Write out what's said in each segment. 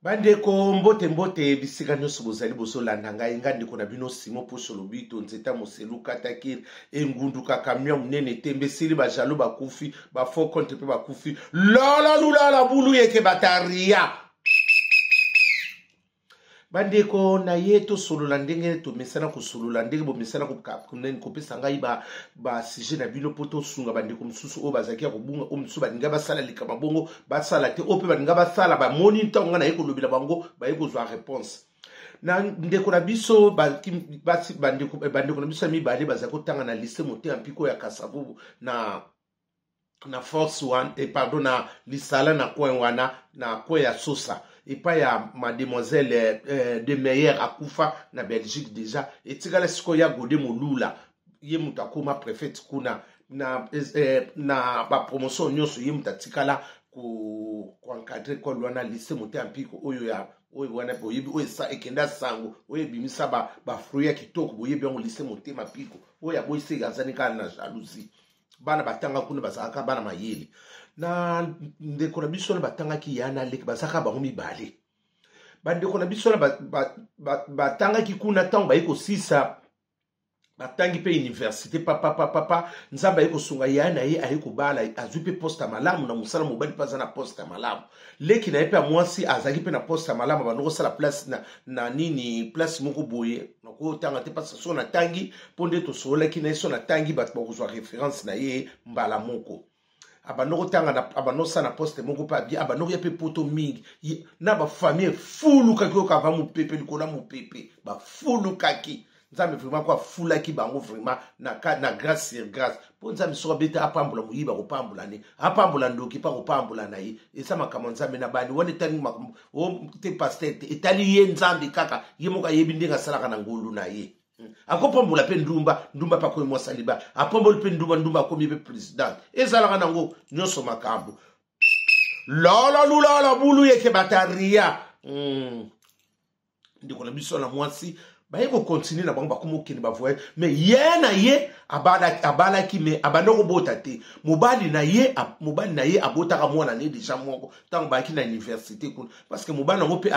Bandeko mbote bisika nyonso bozali bozolanda ngai ngandi kona bino simo po solobito nzeta moselu katakir engunduka kamia munene tembe sili ba jalo bakufi ba faux compte pe bakufi lala lula bulu yeke bataria. Bandeko na yeto solola ndenge to mesana ko solola ndenge bo mesana ko kapkunen ko pesa ngai ba sujet na bino poto sunga bandeko msusu o bazaki ko bunga o msusu baninga basala likama bongo basala te o pe baninga basala ba moni ntonga na yeko lobila bango ba yeko zwa réponse na ndeko na biso bandeko na biso mi bale bazako tanga na lycée moté ampiko ya Kasavubu na force one et pardon na lisala na coin wana na coin ya Sosa et pas ya mademoiselle de Meyer akufa na Belgique déjà et tigala siko ya gode molula ye mutakoma préfète kuna na ba promotion nyonso ye mutatikala ku encadrer ko lwana lycée moté ampiko oyo ya oyo wana boyebi oyo sa ekenda sango oyo bimisa ba fruit ya kitoko boyebi ngo lycée moté mapiko oyo ya boyise gazani kana na jalousie bana batanga kuna bazaka bana mayele na ndeko na biso na batanga ki yana lek bazaka ba mibale bandeko na biso na batanga ki kuna tango ba eko sisa batangi pe université papa nzamba eko sunga yana ye ayeko bala azupe poste malamu na musala mobali paza na poste malamu leki na epe mwasi azaki pe na poste malamu banoko sala place na nini place moko boye nako tanga te pasa so na tangi ponde to sola ki na so na tangi bat bakozwa référence na ye mbala moko abanoko tanga na abanosa na poste moko pa bien abanoko ya pe poto mingi na ba famille fulu kakio ka va mu pepe likola mu pepe ba fulu kaki nzambe vraiment kwa fula ki bango vraiment na grâce sur grâce po nzambe so beta apambula muyiba ko pambula ne apambula ndoki pa ko pambula na ye esa makama nzambe na bani wone tani makama o te pasteur etali ye nzambe kaka ye moka yebi ndinga salaka na ngolu na ye akopambula pe ndumba pa ko mo saliba apambula pe ndumba ko mi pe president ezalaka nango nyoso makambo lala lula bulu yeke bataria ndiko na biso na mwasi ba yeko continue na bango bakomo kini ba voye mais ye na ye abala ki me abanoko bota te mobali na ye abota ka mwana ne déjà moko tango ba ki na université kuna parce que mobali ngo pe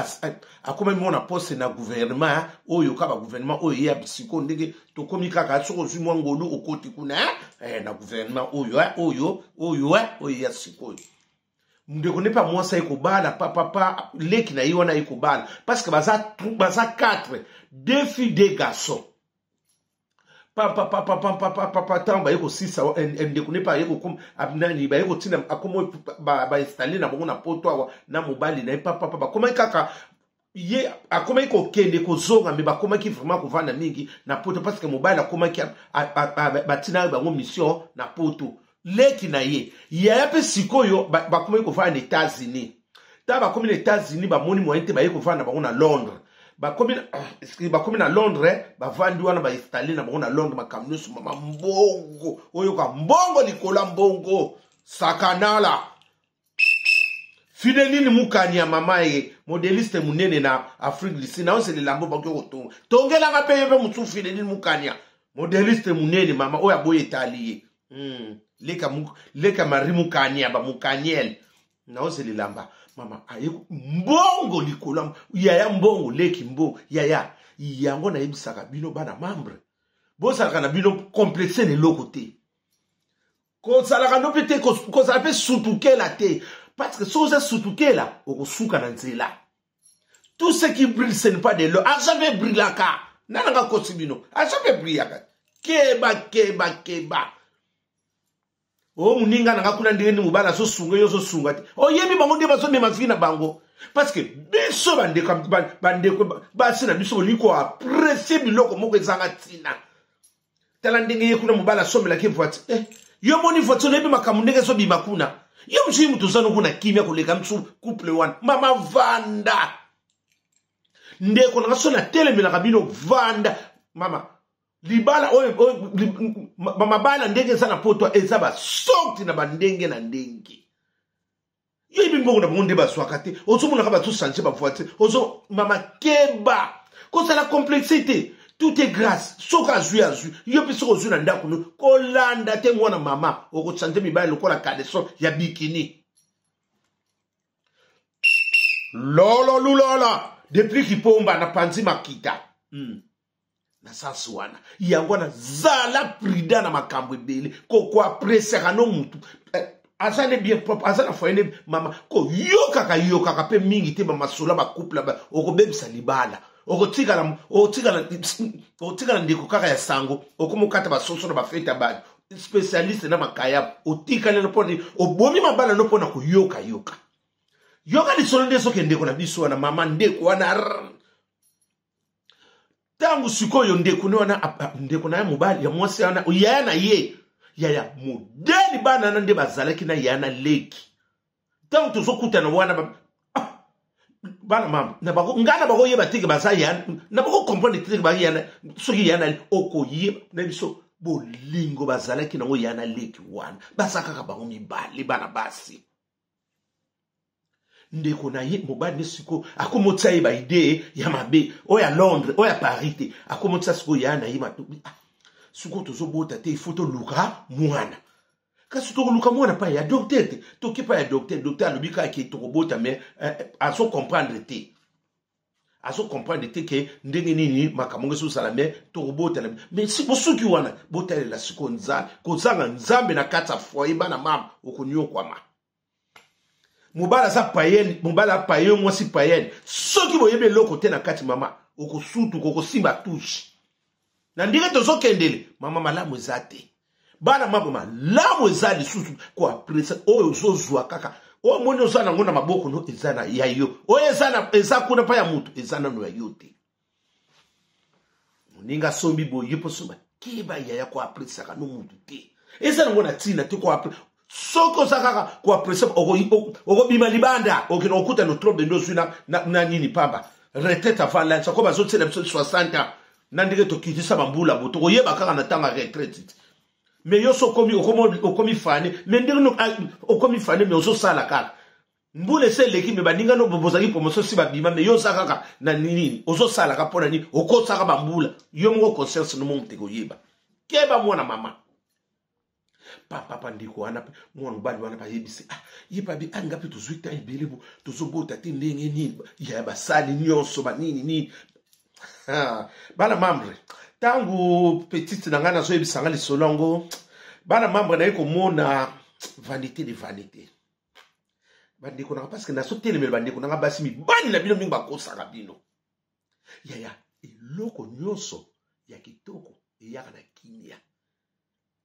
akoma mona poste na gouvernement oyo ka ba gouvernement oyo ya bisiko ndenge to komika ka tsoko zwi mwangolu okoti kuna na gouvernement oyo ya sikoyo ndeko ne pa mwasa ekobala papa leki na yiwana ekobala parce que baza 4 deux filles deux garçons papa tamba yeko sisa ndeko ne pa yeko kom abnani ba yeko tina akomo ba installer na bongo na poto awa na mobali na papa koma kaka ye akoma iko kende ko zonga me ba koma ki vraiment ko vana mingi na poto parce que mobali akoma ki batina ba ngo mission na poto leki na ye ya pe sikoyo bakomi ko va na États-Unis ta bakomi na États-Unis ba moni moyen te ba yeko va na bango na Londres bakomi na Londres ba vandi wana ba installer na bango na Londres makamno su mama mbongo oyo ka mbongo likola mbongo sakanala Fidelini mukani ya mama ye modeliste munene na Afrique du Sud na onse le lambo ba ko tongela ka pe yebe mutsu Fidelini mukani modeliste munene mama oya boye taliye leka marimu kanya ba mukanyel na ose lilamba mama ayeko mbongo likola yaya mbongo leki mbongo yaya yango na yebisaka bino bana membre bo salaka na bino complexer ne lokote ko salaka no pete ko sala pe sutukela te parce que so za sutukela okosuka na nzela tout ce qui brille ce n'est pas de l'eau a jamais brillaka nanga kosibino a jamais brillaka keba o muninga na ngakuna ndeni mubala so sunga yo so sunga ti o yebi bango de baso mema fina bango parce que biso bandeko basi na biso liko apprécier biloko moko ezanga tina tala ndenge yekuna mubala somela ke voiture yo moni voiture lebi makamundeke so bima kuna yo mchi mtu zano kuna kimya koleka mtu couple one mama vanda ndeko na so na telemela kabino vanda mama libala oyo mabala ndenge sana poto ezaba sokti na bandenge na ndenge yo ibimbo na monde baswaka te ozo mona ka ba tout changer ba voiture ozo mama keba ko la complexité tout est grâce soka azui yo piso ozu na ndako no ko landa te mwana mama oko changer mibala lokola kadeso ya bikini lolo lulola depuis kipomba na panzi makita na sasi wana yango na zala prida na makambo ebele ko kwa presera no mutu azane bien propre azana foyene mama ko yoka pe mingi te ba masola ba couple ba okobebisa libala okotikala ndeko kaka ya sango okomokata ba soso na ba fete ba spécialiste na makaya otikala no poni obomi mabala no pona ko yoka lisolo ndeso ke ndeko na biso na mama ndeko wana tangu sikoyo ndeko ne wana ndeko na mobali ya mwasi wana yana ye ya modeli bana na nde bazalaki na yana leki tangu tozokuta na wana bana mama na bako ngana bako yeba tike baza yana na bako comprendre tike ba yana soki yana okoyeba na biso bolingo bazalaki nango yana leki wana basaka bango mibali bana basi ndeko na ye mobali siko akomotsa ye ba idée ya mabe oya Londres oya Paris te akomotsa siko yana ye matu siko tozobota te ifoto luka mwana kasi tokoluka mwana pa ya docteur te toki pa ya docteur alobika ke tokobota mais azo comprendre te ke ndenge nini makamonge so sala mais tokobota mais si bosuki wana botalela siko nza kozanga nzambe na kata foyer bana mama okonyokwama mobala za payen mobala payen mwasi payen soki boyebe loko te na kati mama okosutu kokosimba touche na ndenge tozokendele mama malamu ezate bana mama malamu ezali susu ko apresa oyo zozwa kaka o moni ozana ngona maboko no ezana yayo oyo eza kuna pa ya mutu ezana no yayo te moninga sombi boye posoma kiba yaya ko apresa ka no mutu te ezana ngona tina te ko apresa soko sakaka kwa presa okobima libanda okino okuta no trobe ndo swina na nini pamba retraite avant l'âge ko bazotse na 60 na ndike to kitisa bambula boto koyeba kaka na tanga retraite mais yo sokomi okomi fane mais ndenge no okomi fane mais ozo sala kaka mbule se leki me baninga no bobozaki promotion si babima mais yo sakaka na nini ozo sala ka pona ni okosaka bambula yo mo conscience no monte koyeba keba mwana mama papa ndiko wana mwana bali wana pa yebisi yipa bi anga pe tozwita ibelebo tozobota te ndenge nini ya basali nyonso ba nini bana mambre tangu petite nangana zo yebisanga lisolongo bana mambre na yeko mona vanité de vanité bandiko na parce que na so telemel bandiko na basi mi bani na bino mingi bakosaka bino ya eloko nyonso ya kitoko eyaka na kimia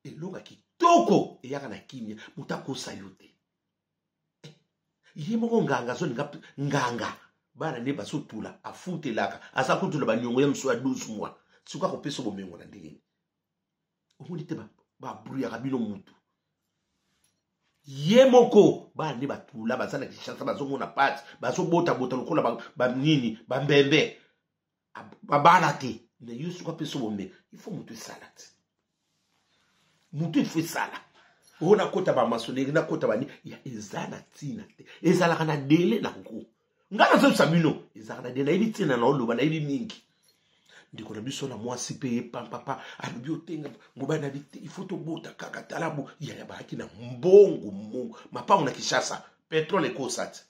eloko kitoko eyaka na kimia mutakosa yote ye moko nganga zo nganga bana ne basotula afutelaka asa kutula banyongo ya mso ya 12 mois suka ko peso bomengo na ndenge omoni te ba bruya kabino mutu ye moko bana ne batula bazana kishasa bazomona pati bazobota lokola ba nini ba mbembe bana te ne yusuka peso bombe il faut mutu salate mutu il faut sala ona kota ba masoneri na kota bani ya ezana tina te ezala kana dele na ngo ngana zo sabino ezala na dele ili tina na oloba na ili mingi ndiko na biso na mwasi pe papa alubi otenga mobana bite il faut to bota kaka talabu ya bahaki na mbongo mapango na Kishasa petrole kosat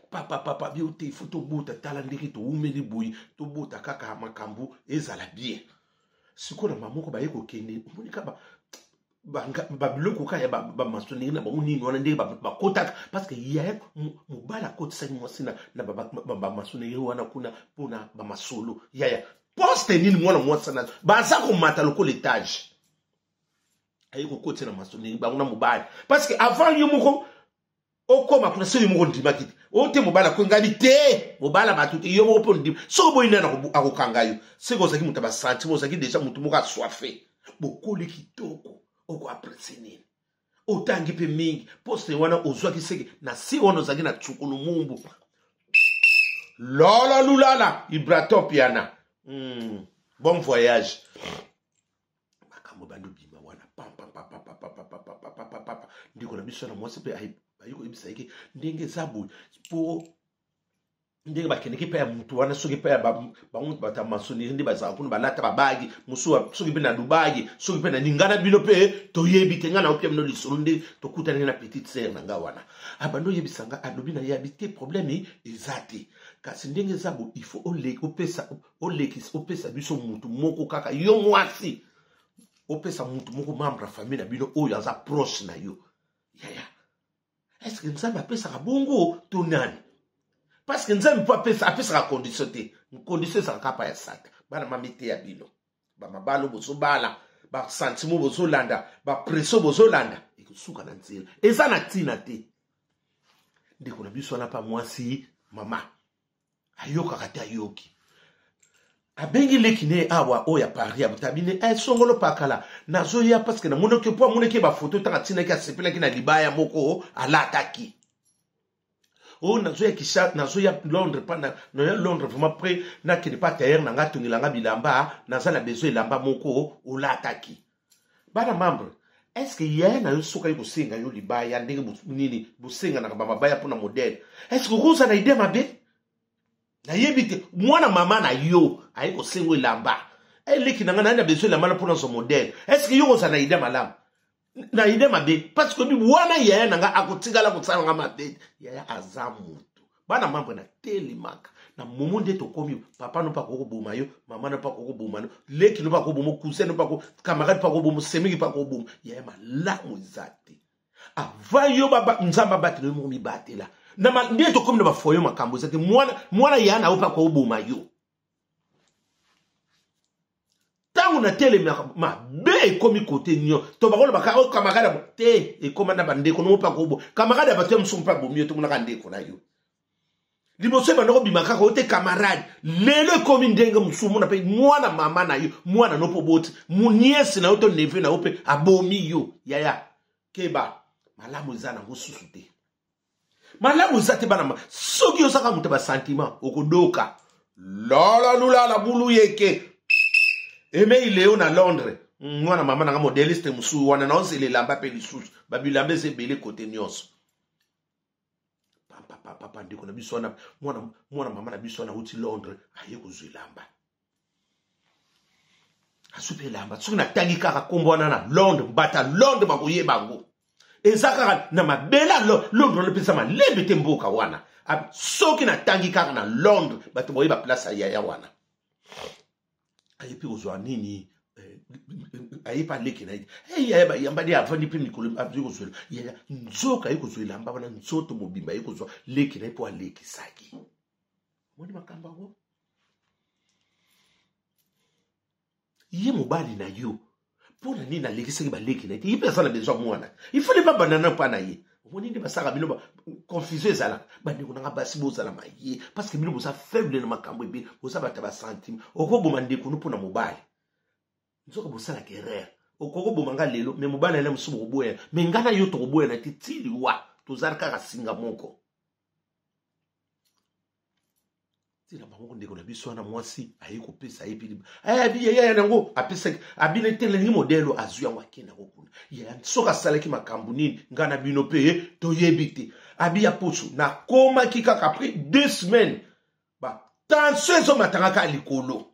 papa biote il faut to bota tala ndiki to umeli boyi to bota kaka makambu ezala bien sikona mamoko ba yeko kende monika ba biloko kaya ba masoneri na ba unini wana ndenge ba kota parce que ya mobala kota sa mwasi na ba masoneri wana kuna pona ba masolo ya poste nini mwana mwasi na baza ko mata loko l'étage ayiko kota na masoneri ba una mobala parce que avant yo moko okoma kuna se yo moko ndima kiti ote mobala ko ngabi te mobala batuti yo moko po ndima so boyina na akokanga yo se ko zaki mutaba santi mo zaki déjà mutu moko aswafe bokole kitoko oko apreseni otangi pe mingi poste wana ozwaki seke na si wana ozaki na tsukulu mumbu lola lulala ibratopiana bon voyage makambo bandu bima wana papa ndiko na biso na mwasi pe ayiko ibisa yake ndenge zabu po ndenge bakendeki mpe ya mutu wana soki mpe ya bango bata masoneri nde bazala kuna balata babagi mosusu soki mpe na dubai soki mpe na ningana bino mpe toyebi te nga na opia bino lisolo nde tokutani na petite sere na nga wana abando oyebisa nga alobi na ye abi te probleme eza te kasi ndenge eza bo il faut opesa biso mutu moko kaka yo mwasi opesa mutu moko membre ya famille na bino oyo aza proche na yo yaya eske nzambe apesaka bongo to nani parce que nzambe mpo apesaka condition te condition ezaka kapa ya sata bana mamite ya bino bamabalo bozobala basentimo bozolanda bapreso bozolanda ekosuka na nzela eza na ntina te ndeko na biso wana mpa mwasi mama ayokaka te ayoki abengi leki ne awa oya pari abutabine songolo pakala nazoya parce que namonaki mpo amonaki bafoto tanga ntinaki asepelaki na libaya moko alataki o nazoya Londres pana noya Londres vraiment près na kene pa terre na nga tungilanga bilamba nazala besoin elamba moko olataki bana membre est-ce que yaya na yo soka yo kosenga yo libaya ndenge nini bosenga na mabaya mpona modele est-ce que koza na ide mabe nayebi te mwana mama na yo ayi kosenga elamba eleki na nga na besoin elamba na mpona so modele est-ce que yo koza na ide malamu na ide mabe parce que wana yaya nanga akotikala kotsala nga mabe yaya aza mutu bana mambo na telimaka na momo nde tokomi papa no pa kokoboma yo mama no pa kokoboma no leki no pa kokoboma cousin no pa ko camarade pa kokoboma semiki pa kokoboma yaya malamu ezate avant yo baba nzamba batelo mo mi batela na nde tokomi na bafoyo makambo ezate mwana yaya na opa kokoboma yo tango na tele ma be ekomi kote nyo to bakolo baka o camarade te ekoma na bandeko no pa kobo camarade batem msumpa bomio to munaka ndeko na yo liboso bandoko bimaka ko te camarade lelo ekomi ndenge msumu na pe mwana mama na yo mwana no poboti muniesi na to neve na ope abomi yo yaya keba malamu zana ngosusu te malamu zate bana soki osaka mutu ba sentiment okodoka la lula la bulu yeke eme ileo na Londres mwana mama nanga modeliste musu wana na onse lelamba pe lisusu babilamba ezebele kote nyonso papa ndeko na biso wana mwana mama na biso wana uti Londres aye kozwa elamba asupe elamba soki natangi kaka kombo wana na Londres bata Londres bakoyeba ngo eza kaka na mabela Londres lopesa malembe te mboka wana soki natangi kaka na Londres bato boyeba place ya yaya wana ayepi kozwa nini ayepa leki na yaya yambadi avandi pe mikolo abzi kozwa yaya nzoka yekozwa elamba wana nzoto mobimba yekozwa leki na ipo aleki saki moni makamba ngo ye mobali na yo pona nini alekisaki baleki na ite ye pesa na besoin mwana ifale ba banana pa na ye moni nde basaka bino ba confusion ezala bandeko nanga basi bozala maye parce que bino boza faible na makambo ebe boza bata ba sentiment okoboma ndeko no pona mobali nzoka bosala kerere okoboma nga lelo me mobali na musubu koboya me ngana yo to koboya na titili wa tozala kaka singa moko tila bango ndeko na biso na mwasi ayi kopesa ayi abi yaya nango apesa abine tele ni modelo azuya wakena kokuna ya soka salaki makambo nini ngana bino pe toyebite abi ya pochu na koma kika après 2 semaines ba tension zo matanga likolo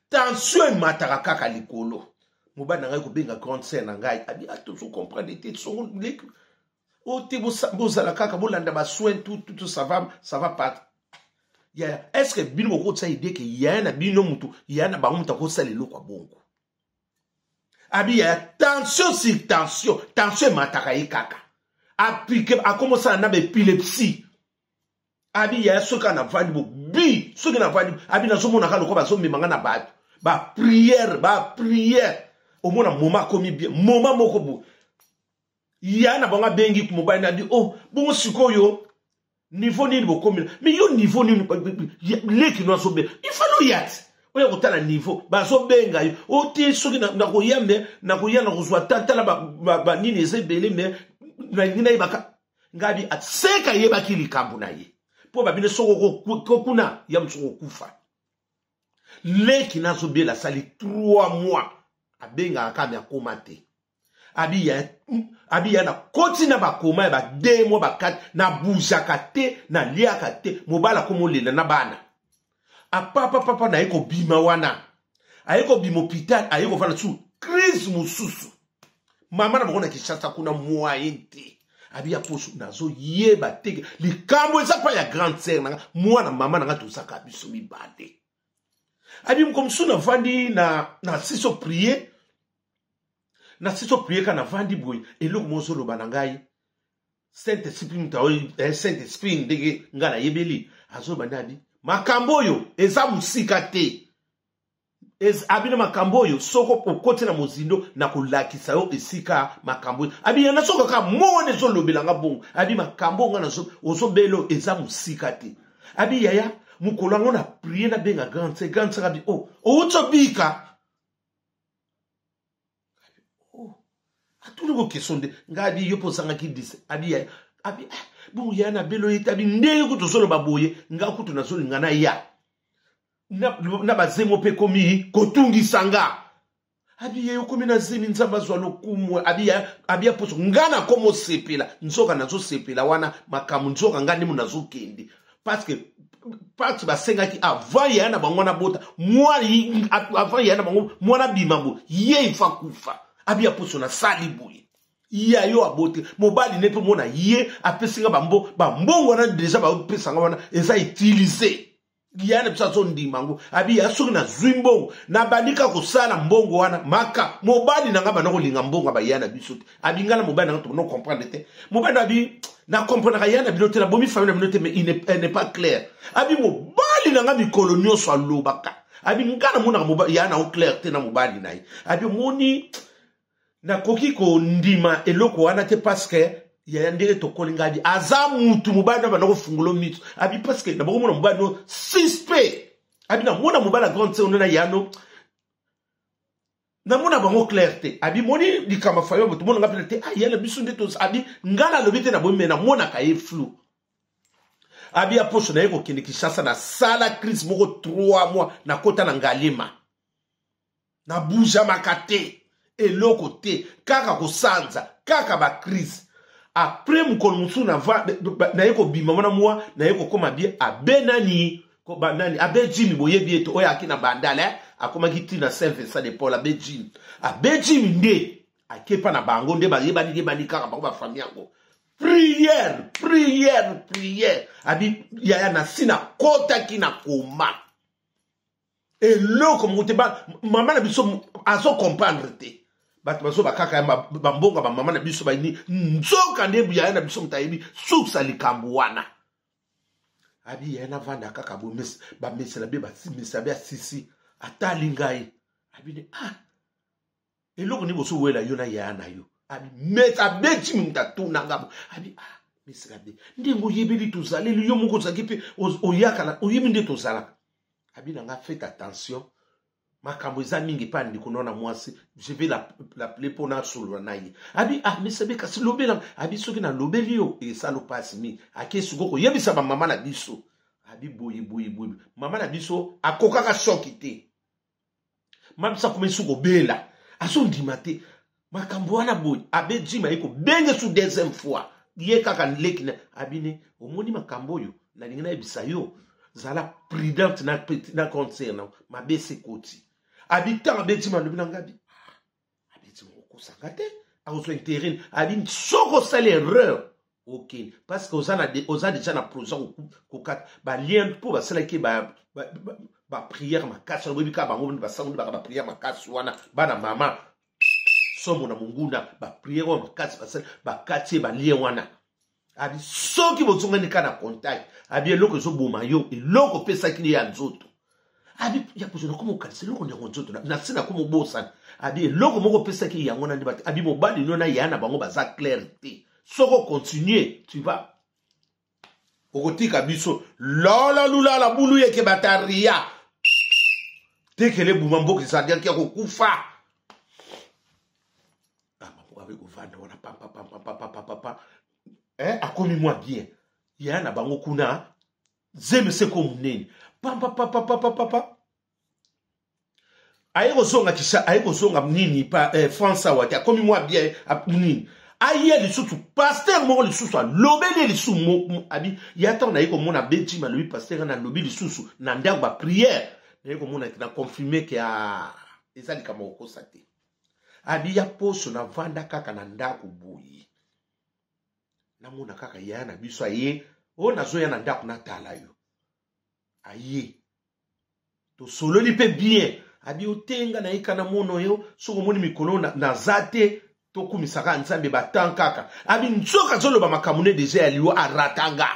tension mataka kaka likolo mobana ngai ko benga grande sœur na ngai abi atozo comprendre te songo lek o te bozala kaka bolanda ba soin tout ça va pas ya est-ce que bino ko tsa idée que yana bino mutu yana ba mutu ko salelo kwa bongo abi ya tension sur tension mataka ikaka appliquer a commencer à avoir épilepsie abi ya soka na vandi bo bi soki na vandi abi na somo na kalo ko ba so memanga na bato ba prière au mona moment komi bien moment moko bo yana bonga bengi ku mobile na di oh bongo sikoyo niveau nini bokomi mais yo niveau nini leki no so be il faut yat oya kotala niveau bazo benga yo oti soki na koyambe na koyana kozwa tala ba nini ezebele me na ngina ibaka ngabi atseka yeba kilikambu na ye po babine soko kokuna ya msoko kufa leki nazo be la sali 3 mois abenga akami akoma te abi ya na koti na bakoma ba 2 mois ba 4 na bujaka te na liaka te mobala ko molela na bana papa na yeko bima wana ayeko bima hôpital ayeko fana su crise mususu mama na bakona kishasa kuna moyen te abi ya poso nazo yeba te likambo eza pa ya grande sœur nanga mwana mama nanga tosaka biso mibale abi mkomsu na vandi na siso prier na siso prier kana vandi boy eloko mozo loba na ngai Saint-Esprit ndenge ngala yebeli azo banabi makambo yo eza musika te abina makambo yo soko pokote na mozindo na kulakisa yo esika makambo abi yana soko ka mone zo lobela nga bongo abi makambo nga na zo ozobelo eza musika te abi yaya mukolo ngo na prier na benga grande abi utobika atuli ko kesonde ngabi yo posanga ki dise abi yaya abi bon yana belo itabi ndenge kuto solo baboye nga kuto na solo ngana ya na bazemo pe komi kotungi sanga abi ye komi na zemi nzamba zwa lokumu abi ya poso ngana komo sepela nzoka nazo sepela wana makamu nzoka ngani mu nazo kende parce que basenga ki avant yana bango na bota moi avant yana bango mwana bimambo ye ifa kufa abi ya poso na sali boye iya yo abote mobali ne pe mona ye apesinga bambongo na deja ba pesanga wana eza utiliser yana pisa so ndimango abi ya soki na zwimbo na bandika kosala mbongo wana maka mobali nanga bana kolinga mbongo ba yana biso te abi ngala mobali nanga to no comprendre te mobali abi na comprendre yana bilote na bomi famille na bilote mais il n'est pas clair abi mobali nanga mikolo nyonso alobaka abi ngana mona mobali yana o clair te na mobali nayi abi moni na koki ko ndima eloko wana te parce que ya ndenge to kolinga abi aza mutu mobali na banako fungulo mitu abi parce que na bako mona mobali no suspect abi na mona mobali grande sœur na yano na mona bango clarté abi moni likamba fayo mutu mona ngapela te yala bisu ndeto abi ngala lobite na bomme na mona ka ye flou abi aposho na yeko kende Kinshasa na sala crise moko 3 mois na kota na ngalema na buja makate eloko te kaka kosanza kaka ba crise après mukolo musu na yeko bima mona mwa na yeko koma bien abenani ko banani abejimi boyebi eto oya akina bandala akoma kiti na Saint Vincent de Paul abejimi nde akepa na bango nde bayebani kaka bango ba famille yango prière abi yaya na sina kota kina koma eloko muteba mama na biso azo comprendre te bato baso bakaka bambonga bamama na biso bayini nzoka nde ya na biso mutayibi suksa likambo wana abi ya na vanda kaka bamesela be basimisa be asisi atali ngai abi ne eloko ni boso wela yo na ya na yo abi meta beti mtatuna ngabo abi mesela be ndingo yebeli tozaleli yo moko zakipe oyaka na oyebi nde tozalaka abi na nga faites attention makambo eza mingi pa ndiko nona mwasi je vais l'appeler pour na solo na ye abi mais sabe kasi lobela abi soki na lobeli yo e salo passe mi akesi goko yebisa ba mama na biso abi boyi mama na biso akokaka soki te mabisa komesu ko bela aso ndima te makambo wana boyi abe jima yeko benge su deuxième fois ye kaka lekina abine omoni makambo yo na lingina yebisa yo zala prudente na concerne ma bese koti habitant abeti malobina ngabi abeti moko sangate a oso intérêt abi soko sale erreur OK parce que oza déjà na projet ko kat ba lien pour ba sala ki ba prière makasi na bobika bango ba sango ba prière makasi wana bana mama somo na munguna ba prière makasi ba sala ba kati ba lien wana abi soki bozongani kana contact abi eloko zo boma yo eloko pesa kini ya nzoto abi ya pozona komo kalise eloko nyango nzoto na sina komo bosa abi eloko moko pesa kini yango na ndibati abi mobali nona yana bango baza clarté soko continuer tu vas okotika biso lola lula la bulu yeke bataria tekele buma mboki sa dia kia kokufa mabo avec ovanda wana papa akomi mwa bien ya na bango kuna zeme se ko munene papa Aïko zonga kisha, aïko zonga nini, pa France awati, akomi moi bien, nini. Aïe, les sous, pasteur, mon les sous, lobé les sous, abi, yata, na yiko mona beji, ma lobi, pasteur, na lobi les sous, nanda, ba prière. Na yiko mona, na confirmé que a, ezali kama oko sate. Abi, ya poso, na vanda kaka, nanda, kubuyi. Na mona kaka, ya na biso, aye, o, na zo ya nanda, kuna tala yo. Aye. To solo li pe bien. Abi otenga na ikana mono yo soko moni mikolo na zate to kumisaka nzambe batankaka abi nzoka zolo ba makamune déjà aliwo aratanga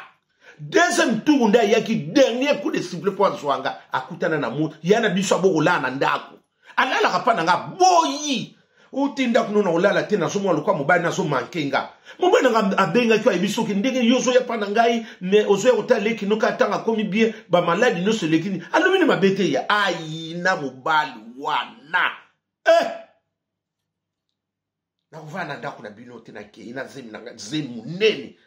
deuxième tour nda yaki dernier coup de sifflet pour zwanga akutana na moto yana biso abokola na ndako alala kapana nga boyi utinda kunona olala tena somo alukwa mobali na so mankenga mobali nga abenga kwa ibiso ki ndenge yozo ya pana ngai me ozo ya otale ki noka tanga komi bien ba maladi no se lekini alumini mabete ya ai na mobali wana na uvana ndako na bino tena ke ina zemi na zemi nene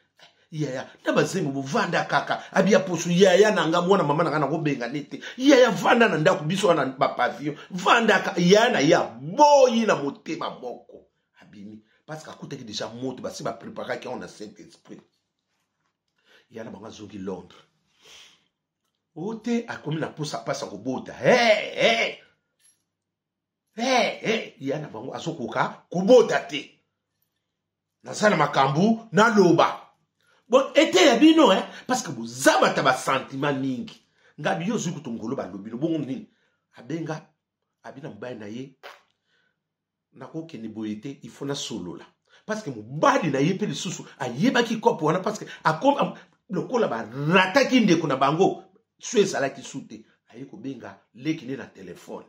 yaya naba zemi buvanda kaka abia posu yaya nanga mwana mama nanga na kobenga nete yaya vanda na ndako biso na ba pavillon vanda ka yana ya boyi na motema moko abini parce que akutaki déjà moto basi ba préparer ki on a Saint-Esprit yana banga zongi Londres ote akomi na posa pasa kobota yana bango azokoka kobota te nasala makambu na loba bon ete ya bino parce que vous abata ba sentiment ningi ngabi yo zuku tongolo ba lobino bongo nini abenga abina mbaye na ye nako keni boyete il faut na solola parce que mobali na ye pe lisusu ayeba ki kopo wana parce que akom lokola ba rataki ndeko na bango so ezala ki sute ayeko benga leki ne na telefone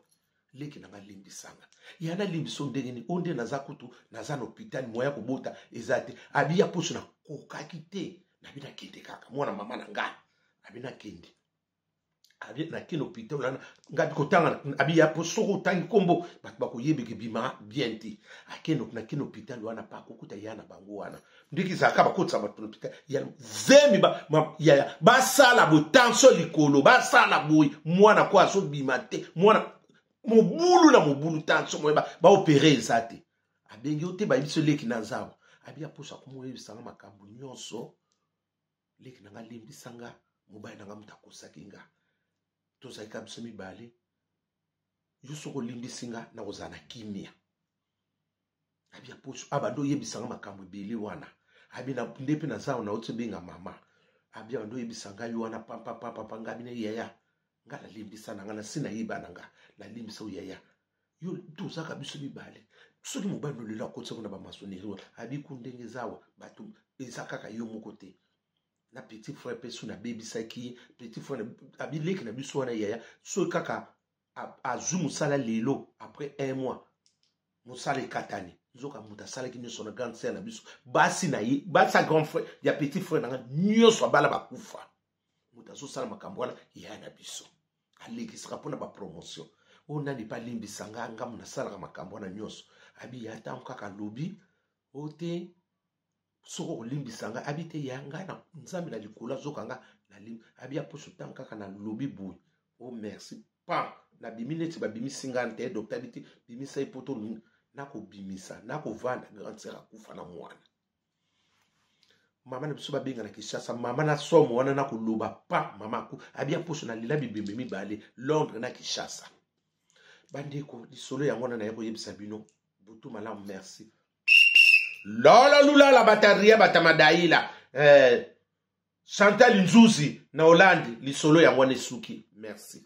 leki na limbisanga yana limbiso ndenge ni onde naza kutu naza na hôpital moya kobota ezate abia poso na kokaki te nabina kende kaka mwana mama na nga abina kende abia na kende hôpital na ngabi kotanga abia poso kotangi kombo batu bakoyebeke bima bien te akende na kende hôpital wana pa kokuta yana bango wana ndiki zaka bakotsa batu hôpital ya zemi ba sala bo tension likolo ba sala boy mwana kwa so bima te mwana mobulu na mobulu tanso moyeba ba opérer ezate abengi ote ba biso leki na zawo abia posa komoyebisanga makambo nyonso leki na nga limbisanga mobali na nga mutakosaki nga tozali ka biso mibale yo soko limbisinga na kozala na kimia abia poso abando yebisanga makambo ebele wana abina ndepe na zawo na ote benga mama abia bando yebisanga yo wana papa nga bine yaya nga la limbisa na nga na sina yiba na nga la limbisa yaya yo tozaka biso mibale soki mobali no lelo akotisa kuna ba maçonnerie abi kundenge zawa batu ezakaka yo moko te na petit frère pesu na bebisaki petit frère abi leki na biso wana yaya so kaka azu musala lelo après 1 mois musala ekatani zoka muta sala ki nyonso na grande sœur na biso basi na ye basa grand frère ya petit frère na nga nyonso abala bakufa muta so sala makambo wana ya na biso alekisaka mpona bapromotion oyo nani pa limbisanga ngamu nasalaka makambo wana nyonso abi ya ntango kaka lobi oyo te soko kolimbisanga abi te ya ngai na nzambe na likolo azokanga na limbi abi ya poso ntango kaka na lobi boye o merci pa na bimi neti babimisi ngai te docteur abi te bimisa ye poto nakobimisa nakovanda grande sœur akufa na mwana mama na biso babenga na Kinshasa mama na somo wana na koloba pa mama ku abia poso na lila bibembe mibale Londres na Kinshasa bandeko lisolo yango na yeko yebisa bino butu malamu merci lola lula la bataria batamadaila Chantal Nzuzi na Hollande lisolo yango ne suki merci.